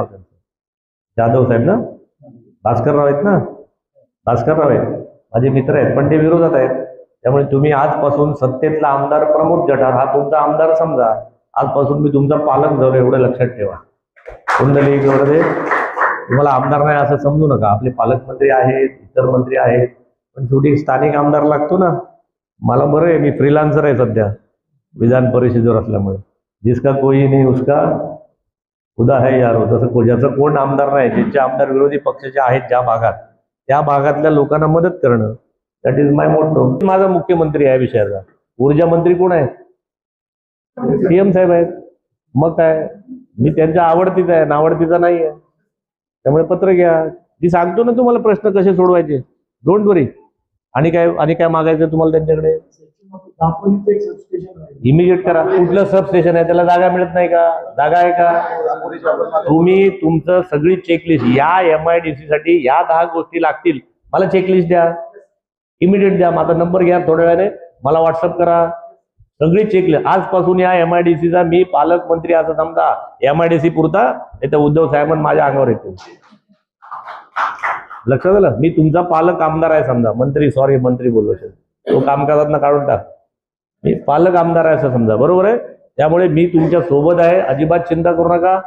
नाव त्यांचं? जाधव साहेब ना? भास्करराव आहेत ना? भास्करराव आहेत, माझे मित्र आहेत, पण ते विरोधात आहेत. त्यामुळे तुम्ही आजपासून सत्तेतला आमदार प्रमोद जठार हा तुमचा आमदार समजा. आजपासून मी तुमचा पालक झालो एवढं लक्षात ठेवा. कुंडलिक वगैरे तुम्हाला आमदार नाही असं समजू नका. आपले पालकमंत्री आहेत, इतर मंत्री आहेत, पण शेवटी स्थानिक आमदार लागतो ना. मला बरं आहे, मी फ्रीलान्सर आहे सध्या विधान परिषदेवर असल्यामुळे. जिसका कोई नाही उसका खुदा है यारो. तसं ज्याचं कोण आमदार नाही, ज्यांचे आमदार विरोधी पक्षाचे आहेत ज्या भागात, त्या भागातल्या लोकांना मदत करणं, दॅट इज माय मोटो. माझा मुख्यमंत्री आहे विषयाचा. ऊर्जा मंत्री कोण आहे? सीएम साहेब आहेत. मग काय, मी त्यांच्या आवडतीचा आहे, नावडतीचा नाही आहे. त्यामुळे पत्र घ्या, मी सांगतो ना तुम्हाला प्रश्न कसे सोडवायचे. डोंट वरी. आणि काय मागायचं तुम्हाला त्यांच्याकडे? इमिजिएट करा. कुठलं सब स्टेशन आहे, त्याला जागा मिळत नाही का? जागा आहे का? तुम्ही तुमचं सगळी चेकलिस्ट, या MIDC साठी या 10 गोष्टी लागतील, मला चेकलिस्ट द्या, इमिडिएट द्या. माझा नंबर घ्या, थोड्या वेळाने मला व्हॉट्सअप करा. सगळी चेकलिस्ट आजपासून या MIDCचा मी पालकमंत्री असं समजा. MIDC पुरता तर उद्धव साहेब माझ्या अंगावर येतो. लक्षात आलं? मी तुमचा पालक आमदार आहे समजा. मंत्री बोललो असेल तो कामकाजात काढून टाक. मी पालक आमदार आहे असं समजा, बरोबर आहे? त्यामुळे मी तुमच्या सोबत आहे, अजिबात चिंता करू नका.